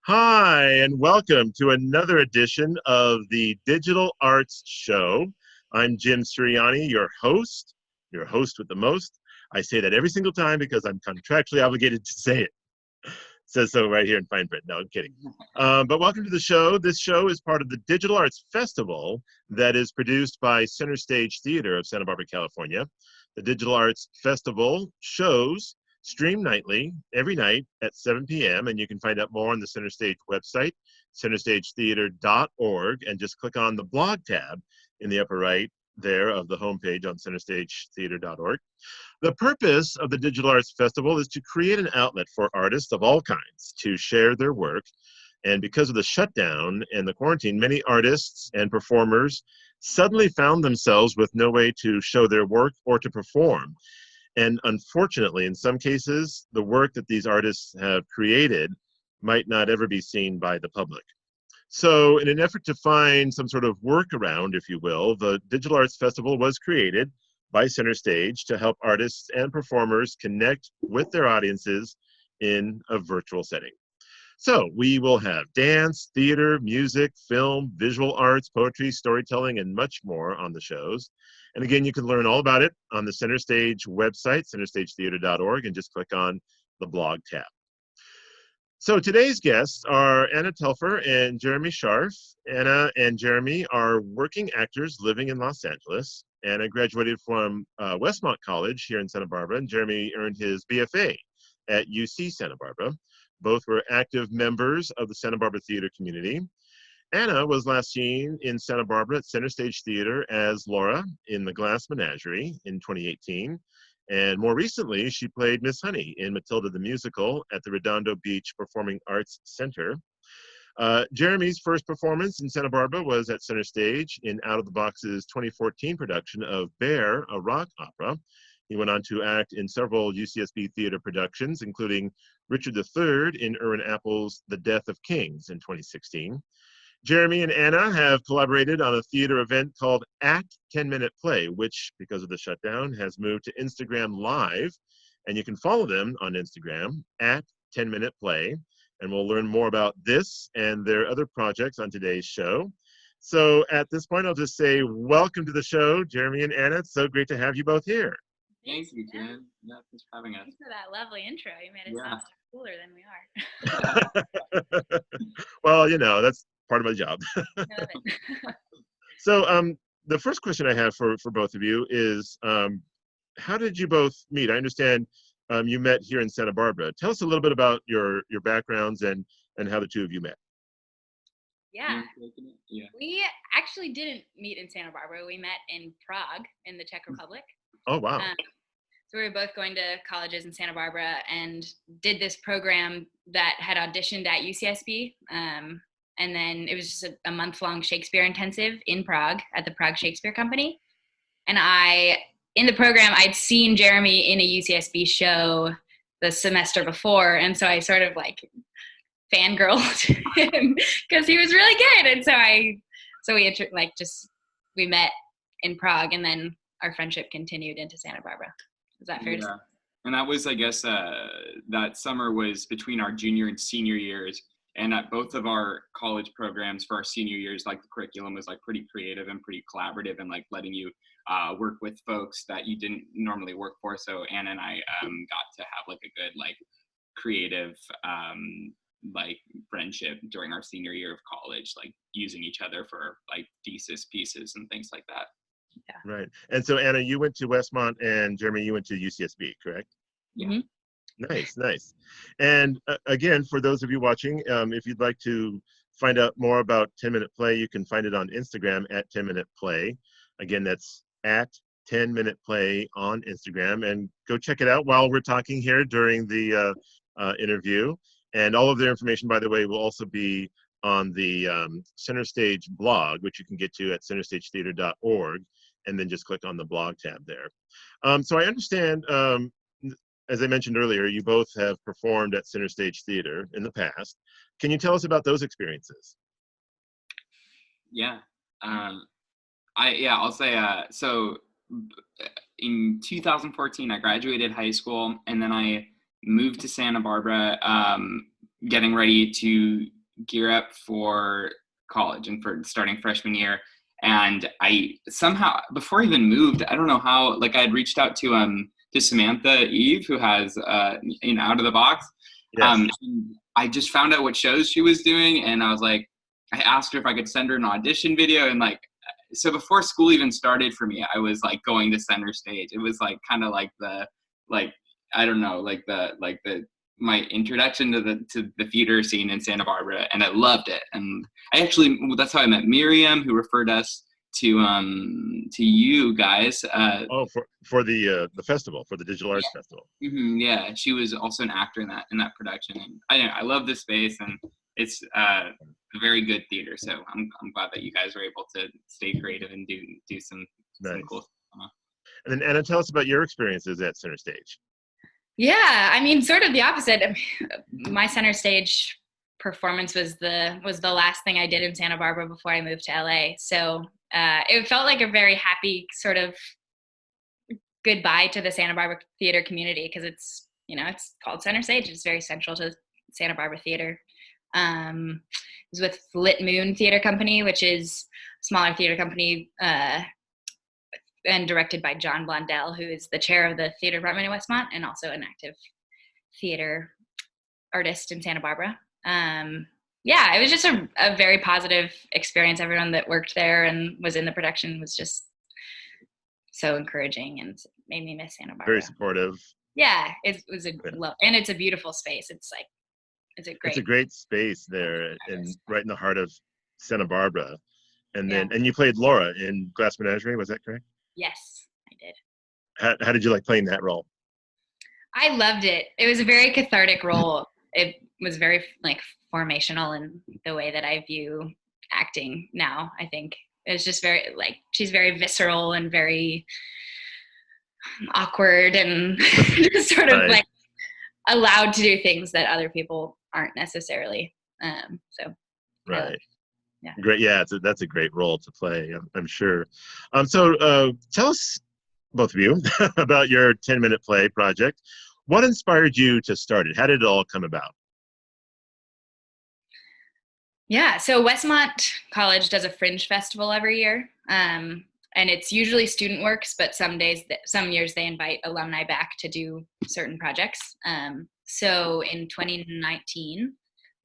Hi, and welcome to another edition of the Digital Arts Show. I'm Jim Sirianni, your host with the most. I say that every single time because I'm contractually obligated to say it. Says so right here in fine print. No, I'm kidding. But welcome to the show. This show is part of the Digital Arts Festival that is produced by Center Stage Theater of Santa Barbara, California. The Digital Arts Festival shows stream nightly, every night at 7 p.m., and you can find out more on the Center Stage website, centerstagetheater.org, and just click on the blog tab in the upper right there of the homepage on centerstagetheater.org. The purpose of the Digital Arts Festival is to create an outlet for artists of all kinds to share their work. And because of the shutdown and the quarantine, many artists and performers suddenly found themselves with no way to show their work or to perform. And unfortunately, in some cases, the work that these artists have created might not ever be seen by the public. So in an effort to find some sort of workaround, if you will, the Digital Arts Festival was created by Center Stage to help artists and performers connect with their audiences in a virtual setting. So we will have dance, theater, music, film, visual arts, poetry, storytelling, and much more on the shows. And again, you can learn all about it on the Center Stage website, centerstagetheater.org, and just click on the blog tab. So today's guests are Anna Telfer and Jeremy Scharf. Anna and Jeremy are working actors living in Los Angeles. Anna graduated from Westmont College here in Santa Barbara, and Jeremy earned his BFA at UC Santa Barbara. Both were active members of the Santa Barbara theater community. Anna was last seen in Santa Barbara at Center Stage Theater as Laura in The Glass Menagerie in 2018. And more recently, she played Miss Honey in Matilda the Musical at the Redondo Beach Performing Arts Center. Jeremy's first performance in Santa Barbara was at Center Stage in Out of the Box's 2014 production of Bear, a rock opera. He went on to act in several UCSB theater productions, including Richard III in Irwin Apple's The Death of Kings in 2016. Jeremy and Anna have collaborated on a theater event called At 10 Minute Play, which, because of the shutdown, has moved to Instagram Live. And you can follow them on Instagram at 10 Minute Play. And we'll learn more about this and their other projects on today's show. So at this point, I'll just say welcome to the show, Jeremy and Anna. It's so great to have you both here. Thank you, Jen. Yeah, thanks for having us. Thanks for that lovely intro. You made it sound cooler than we are. Well, you know, that's part of my job. So the first question I have for both of you is, how did you both meet? I understand you met here in Santa Barbara. Tell us a little bit about your backgrounds and how the two of you met. Yeah. We actually didn't meet in Santa Barbara. We met in Prague in the Czech Republic. Oh, wow. So we were both going to colleges in Santa Barbara and did this program that had auditioned at UCSB. And then it was just a month-long Shakespeare intensive in Prague at the Prague Shakespeare Company. And in the program, I'd seen Jeremy in a UCSB show the semester before. And so I sort of like fangirled him because he was really good. And so we met in Prague, and then our friendship continued into Santa Barbara. Is that fair to say? And that was, I guess, that summer was between our junior and senior years. And at both of our college programs for our senior years, like the curriculum was like pretty creative and pretty collaborative and like letting you work with folks that you didn't normally work for. So Anna and I got to have like a good like creative like friendship during our senior year of college, like using each other for like thesis pieces and things like that. Yeah. Right. And so Anna, you went to Westmont, and Jeremy, you went to UCSB, correct? Yeah. Mm-hmm. Nice. And again, for those of you watching, if you'd like to find out more about 10 Minute Play, you can find it on Instagram at 10 Minute Play. Again, that's at 10 Minute Play on Instagram. And go check it out while we're talking here during the interview. And all of their information, by the way, will also be on the Center Stage blog, which you can get to at centerstagetheater.org, and then just click on the blog tab there. So I understand, as I mentioned earlier, you both have performed at Center Stage Theater in the past. Can you tell us about those experiences? Yeah. I'll say, so in 2014, I graduated high school, and then I moved to Santa Barbara getting ready to gear up for college and for starting freshman year. And I somehow, before I even moved, I don't know how, like I had reached out to Samantha Eve, who has Out of the Box. Yes. And I just found out what shows she was doing, and I was like, I asked her if I could send her an audition video, and like, so before school even started for me, I was like going to center stage. It was like kind of like I don't know, like my introduction to the theater scene in Santa Barbara, and I loved it. And that's how I met Miriam, who referred us to you guys. For the festival, for the Digital Arts Festival. Mm-hmm, yeah, she was also an actor in that production, and I love this space, and it's a very good theater. So I'm glad that you guys were able to stay creative and do some cool stuff. And then Anna, tell us about your experiences at Center Stage. Yeah, I mean, sort of the opposite. My center stage performance was the last thing I did in Santa Barbara before I moved to LA. So it felt like a very happy sort of goodbye to the Santa Barbara theater community, because it's called Center Stage. It's very central to Santa Barbara theater. It was with Lit Moon Theater Company, which is a smaller theater company, and directed by John Blondell, who is the chair of the theater department in Westmont and also an active theater artist in Santa Barbara. It was just a very positive experience. Everyone that worked there and was in the production was just so encouraging and made me miss Santa Barbara. Very supportive. Yeah, it was and it's a beautiful space. It's a great space there, and right in the heart of Santa Barbara. And then, and you played Laura in Glass Menagerie, was that correct? Yes, I did. How did you like playing that role? I loved it. It was a very cathartic role. It was very formational in the way that I view acting now. I think it was just very she's very visceral and very awkward and just sort of allowed to do things that other people aren't necessarily. Right. Yeah. Great. Yeah, that's a great role to play, I'm sure. So tell us, both of you, about your 10-minute play project. What inspired you to start it? How did it all come about? Yeah, so Westmont College does a fringe festival every year, and it's usually student works, but some years they invite alumni back to do certain projects. So in 2019,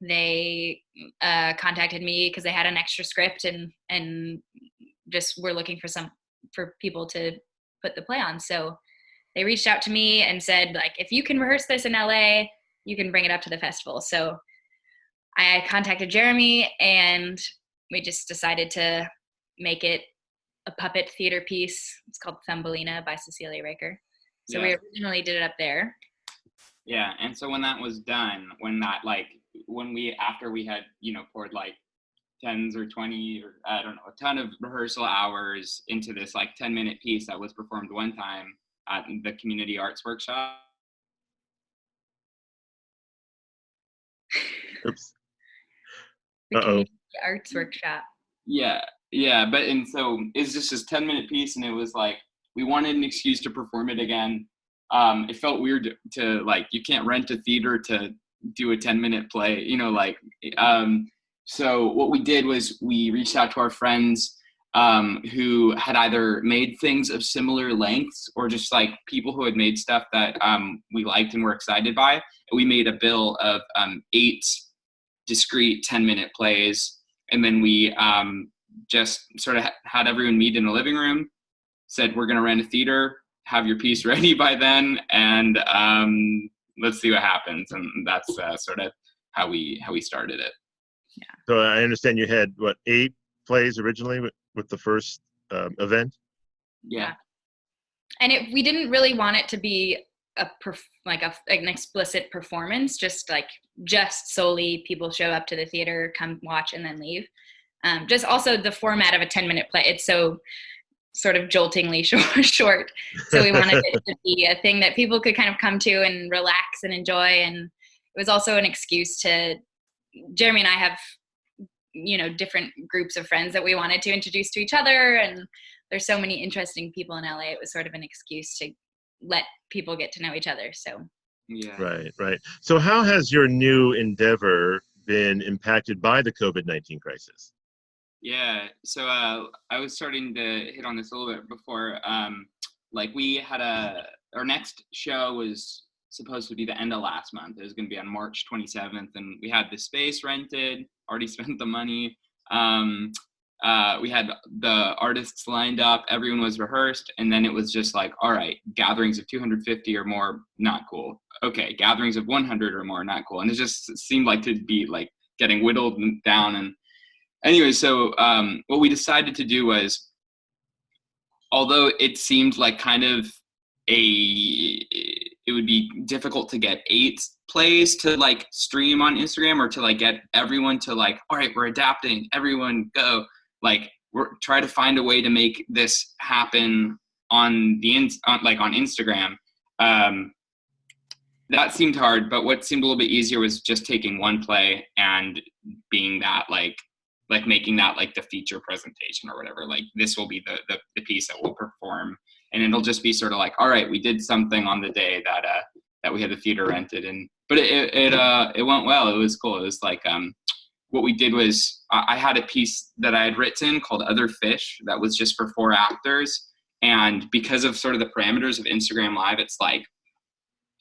they contacted me because they had an extra script and just were looking for people to put the play on. So they reached out to me and said, if you can rehearse this in LA, you can bring it up to the festival. So I contacted Jeremy, and we just decided to make it a puppet theater piece. It's called Thumbelina by Cecilia Raker. So we originally did it up there. Yeah, and so when that was done, after we had, poured tens or 20 or I don't know, a ton of rehearsal hours into this 10-minute piece that was performed one time at the community arts workshop. Oops. The community arts workshop. Yeah, but and so it's just this 10-minute piece, and it was we wanted an excuse to perform it again. It felt weird to you can't rent a theater to do a 10-minute play, so what we did was we reached out to our friends who had either made things of similar lengths or just people who had made stuff that we liked and were excited by. And we made a bill of 8 discrete 10-minute plays, and then we just sort of had everyone meet in the living room, said we're going to rent a theater, have your piece ready by then, and let's see what happens. And that's sort of how we started it. Yeah. So I understand you had 8 plays originally with the first event? Yeah. And we didn't really want it to be an explicit performance, just solely people show up to the theater, come watch, and then leave. Just also the format of a 10-minute play, it's so sort of joltingly short. So we wanted it to be a thing that people could kind of come to and relax and enjoy. And it was also an excuse Jeremy and I have, different groups of friends that we wanted to introduce to each other. And there's so many interesting people in LA. It was sort of an excuse to let people get to know each other. So Yeah. Right. So how has your new endeavor been impacted by the COVID-19 crisis? Yeah. So I was starting to hit on this a little bit before. Like we had our next show was supposed to be the end of last month. It was going to be on March 27th, and we had the space rented. Already spent the money. We had the artists lined up. Everyone was rehearsed, and then it was just like, all right, gatherings of 250 or more, not cool. Okay, gatherings of 100 or more, not cool. And it just seemed like to be like getting whittled down. And anyway, so what we decided to do was, although it seemed like kind of it would be difficult to get 8 plays to like stream on Instagram, or to like get everyone to like, all right, we're adapting, everyone go, like we're try to find a way to make this happen on Instagram. That seemed hard, but what seemed a little bit easier was just taking one play and being that like making that like the feature presentation or whatever. Like this will be the piece that we'll perform, and it'll just be sort of like, all right, we did something on the day that we had the theater rented. But it went well. It was cool. It was like what we did was I had a piece that I had written called Other Fish that was just for 4 actors, and because of sort of the parameters of Instagram Live, it's like,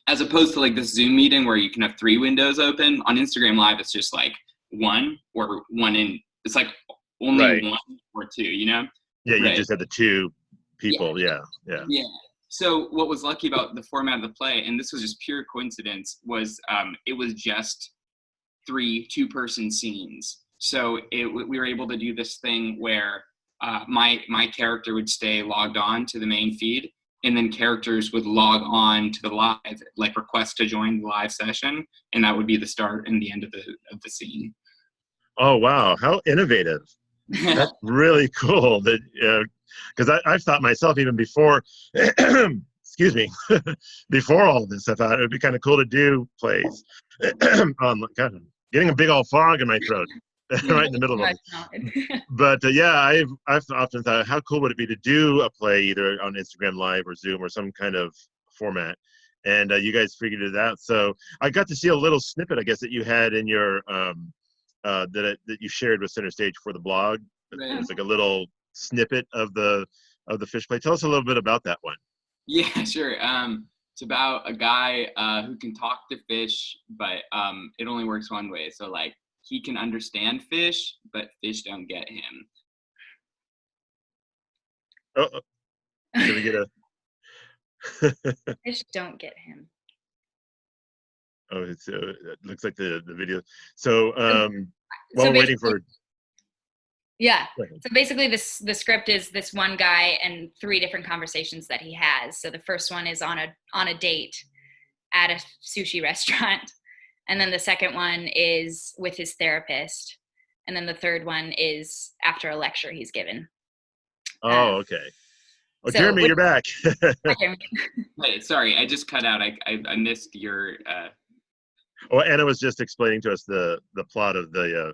as opposed to like this Zoom meeting where you can have 3 windows open, on Instagram Live it's just like one or one in. It's like only 1 or 2, you know? Yeah, you Right. just had the 2 people. Yeah. So what was lucky about the format of the play, and this was just pure coincidence, was it was just 3 2-person scenes. So we were able to do this thing where my character would stay logged on to the main feed, and then characters would log on to the live, like request to join the live session, and that would be the start and the end of the scene. Oh, wow. How innovative. That's really cool. That because I've thought myself even before, excuse me, before all of this, I thought it would be kind of cool to do plays. God, I'm getting a big old frog in my throat right in the middle of it. But yeah, I've often thought, how cool would it be to do a play either on Instagram Live or Zoom or some kind of format? And you guys figured it out. So I got to see a little snippet, I guess, that you had in your that you shared with Center Stage for the blog. Right. It was like a little snippet of the fish play. Tell us a little bit about that one. Yeah, sure. It's about a guy who can talk to fish, but it only works one way. So like he can understand fish, but fish don't get him. Oh, can we get a? Fish don't get him. Oh, it looks like the video. So while So we're waiting for. Yeah. So basically the script is this one guy and 3 different conversations that he has. So the first one is on a date at a sushi restaurant. And then the second one is with his therapist. And then the third one is after a lecture he's given. Oh, okay. Oh, so Jeremy, you're back. Hey, sorry, I just cut out. I missed your. Oh, Anna was just explaining to us the plot of the.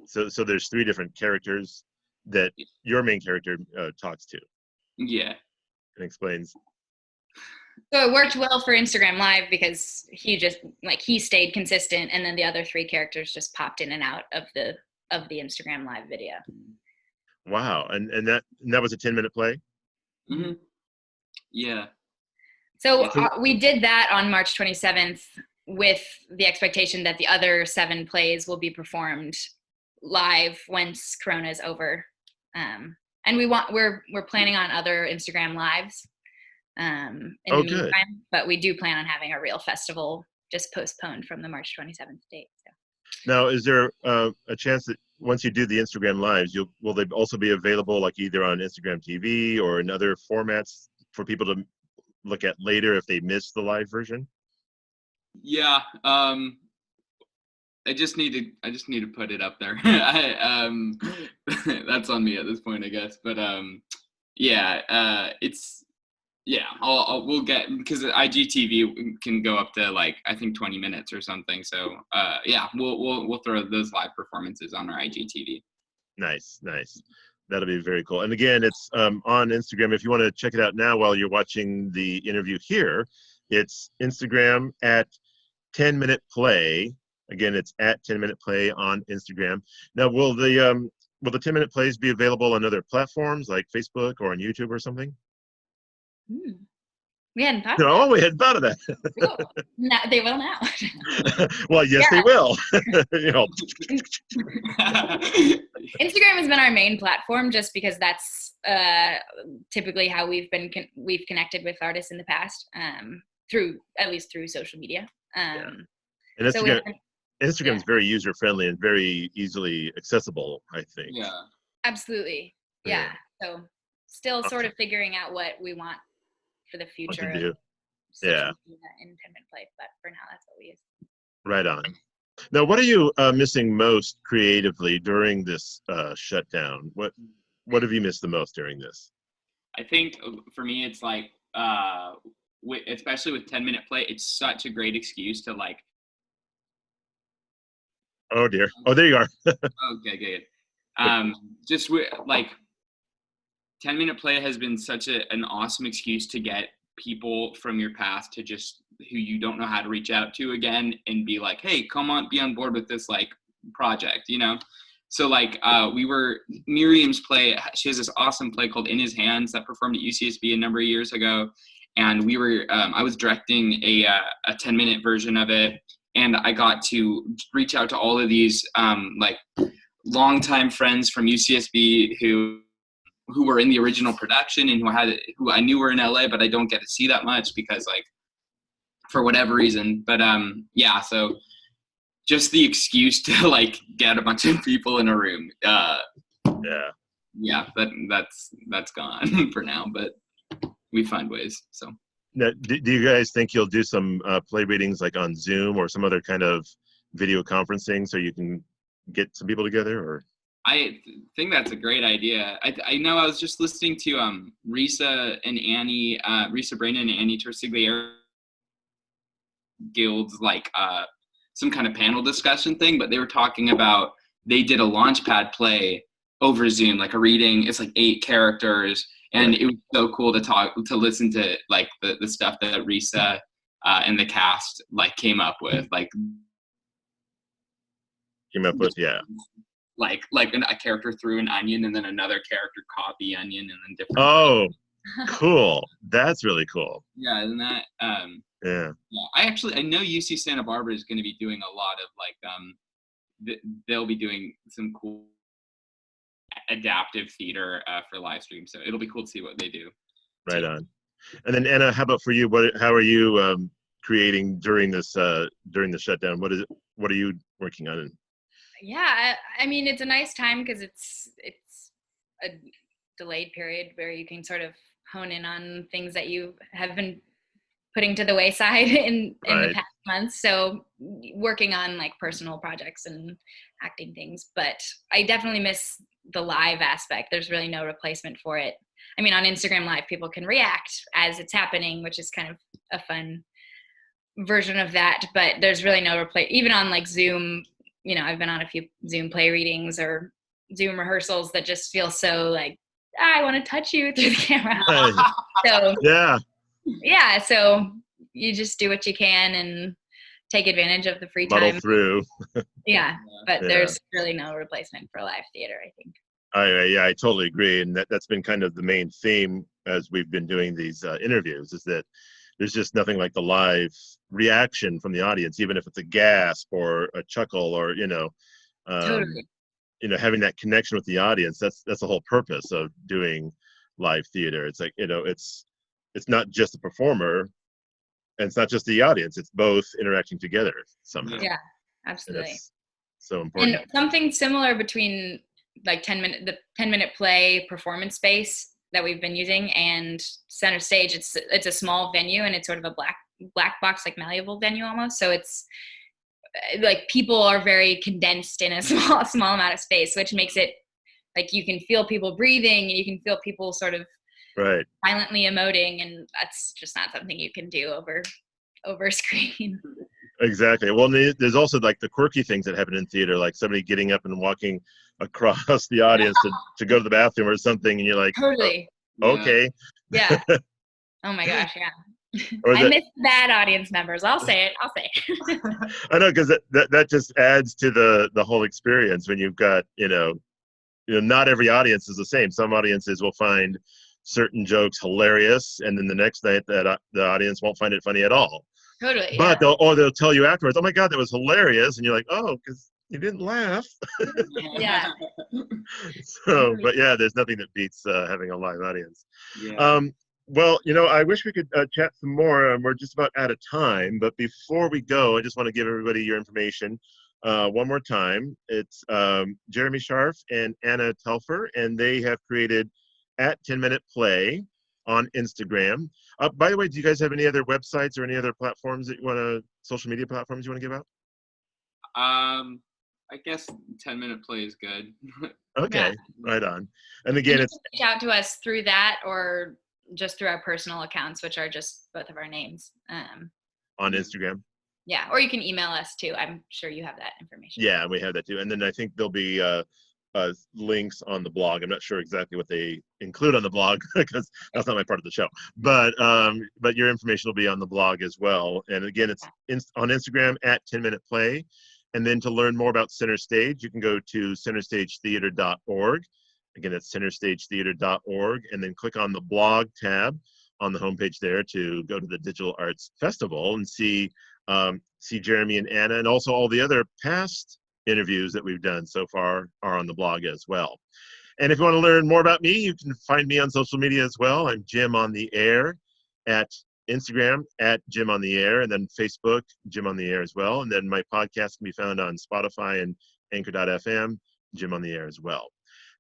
So there's 3 different characters that your main character talks to. Yeah. And explains. So it worked well for Instagram Live because he stayed consistent, and then the other 3 characters just popped in and out of the Instagram Live video. Wow, and that was a 10-minute play? Mm-hmm. Yeah. So we did that on March 27th with the expectation that the other 7 plays will be performed live once Corona is over. And we're planning on other Instagram Lives in the meantime, but we do plan on having a real festival, just postponed from the March 27th date. So. Now, is there a chance that once you do the Instagram Lives, will they also be available like either on Instagram TV or in other formats for people to look at later if they miss the live version? Yeah. I just need to put it up there. That's on me at this point, I guess. But we'll get, because IGTV can go up to like I think 20 minutes or something. So we'll throw those live performances on our IGTV. Nice. That'll be very cool. And again, it's on Instagram. If you want to check it out now while you're watching the interview here, It's Instagram at 10-minute play. Again, it's at 10-minute play on Instagram. Now, will the 10-minute plays be available on other platforms like Facebook or on YouTube or something? We hadn't thought of No, we hadn't thought of that. that. No, they will now. Well, yes, they will. You know. Instagram has been our main platform just because that's typically how we've connected with artists in the past, through social media. And Instagram is very user friendly and very easily accessible, I think. Yeah. Absolutely. Yeah. So still sort of figuring out what we want for the future of social media in 10-minute play, but for now that's what we use. Right on. Now, what are you missing most creatively during this shutdown? What have you missed the most during this? I think for me, it's like, especially with 10-minute play, it's such a great excuse to like. Oh dear. Oh, there you are. Okay, good. Just like 10-minute play has been such an awesome excuse to get people from your past to just who you don't know how to reach out to again and be like, hey, come on, be on board with this like project, you know? So like Miriam's play, she has this awesome play called In His Hands that performed at UCSB a number of years ago. And I was directing a 10-minute version of it. And I got to reach out to all of these like longtime friends from UCSB who were in the original production and who I knew were in LA, but I don't get to see that much because like for whatever reason. But so just the excuse to like get a bunch of people in a room. That's gone for now, but we find ways. So now, do you guys think you'll do some play readings like on Zoom or some other kind of video conferencing so you can get some people together? Or I think that's a great idea. I know I was just listening to Risa Brana and Annie Torsigliere Guild's like some kind of panel discussion thing, but they were talking about they did a Launchpad play over Zoom, like a reading. It's like 8 characters, and it was so cool to listen to like the stuff that Risa and the cast like came up with. Like a character threw an onion and then another character caught the onion and then different. Oh, cool. That's really cool. Yeah, isn't that? Yeah. I know UC Santa Barbara is going to be doing a lot of like they'll be doing some cool adaptive theater for live stream. So it'll be cool to see what they do. Right on. And then Anna, how about for you? How are you creating during the shutdown? What are you working on? Yeah, I mean, it's a nice time because it's a delayed period where you can sort of hone in on things that you have been putting to the wayside in the past months. So working on like personal projects and acting things, but I definitely miss the live aspect. There's really no replacement for it. I mean, on Instagram Live, people can react as it's happening, which is kind of a fun version of that, but there's really no even on like Zoom. You know, I've been on a few Zoom play readings or Zoom rehearsals that just feel so like, I want to touch you through the camera. So so you just do what you can and take advantage of the free time. Muddle through. But there's really no replacement for live theater, I think. I totally agree, and that's been kind of the main theme as we've been doing these interviews, is that there's just nothing like the live reaction from the audience, even if it's a gasp or a chuckle or Totally. Having that connection with the audience. That's the whole purpose of doing live theater. It's like it's not just the performer, and it's not just the audience. It's both interacting together somehow. Yeah, absolutely. So important. And something similar between like 10-minute play performance space that we've been using and Center Stage. It's a small venue and it's sort of a black box, like malleable venue almost. So it's like people are very condensed in a small amount of space, which makes it like you can feel people breathing and you can feel people sort of violently emoting, and that's just not something you can do over screen. Exactly. Well, there's also like the quirky things that happen in theater, like somebody getting up and walking across the audience to go to the bathroom or something, and you're like, totally. Okay. Yeah. Oh my gosh. Yeah. Or I miss bad audience members. I'll say it. I know, because that just adds to the whole experience when you've got, not every audience is the same. Some audiences will find certain jokes hilarious, and then the next night that the audience won't find it funny at all. Totally. But they'll tell you afterwards, "Oh my God, that was hilarious," and you're like, "Oh, because you didn't laugh." Yeah. So, but yeah, there's nothing that beats having a live audience. Yeah. Well, I wish we could chat some more. We're just about out of time, but before we go, I just want to give everybody your information one more time. It's Jeremy Scharf and Anna Telfer, and they have created at 10-Minute Play on Instagram. By the way, do you guys have any other websites or any other platforms that social media platforms you want to give out? I guess 10-Minute Play is good. Okay, Yeah. right on. And again, it's reach out to us through that or just through our personal accounts, which are just both of our names. On Instagram. Yeah, or you can email us too. I'm sure you have that information. Yeah, we have that too. And then I think there'll be links on the blog. I'm not sure exactly what they include on the blog because that's not my part of the show. But your information will be on the blog as well. And again, it's on Instagram at 10-Minute Play. And then to learn more about Center Stage, you can go to centerstagetheater.org. Again, that's centerstagetheater.org, and then click on the blog tab on the homepage there to go to the Digital Arts Festival and see Jeremy and Anna, and also all the other past interviews that we've done so far are on the blog as well. And if you want to learn more about me, you can find me on social media as well. I'm Jim on the Air at Instagram at Jim on the Air, and then Facebook, Jim on the Air as well. And then my podcast can be found on Spotify and Anchor.fm, Jim on the Air as well.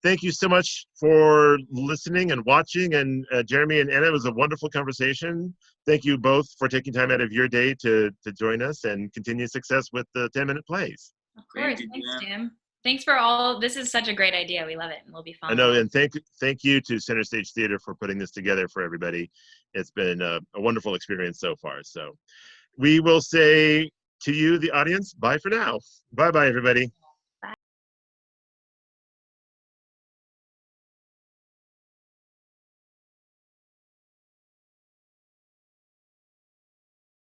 Thank you so much for listening and watching. And Jeremy and Anna, it was a wonderful conversation. Thank you both for taking time out of your day to join us, and continue success with the 10-Minute Plays. Of course. Thanks, Jim. Thanks for all. This is such a great idea. We love it, and it'll be fun. I know, and thank you to Center Stage Theater for putting this together for everybody. It's been a wonderful experience so far. So we will say to you, the audience, bye for now. Bye-bye, everybody.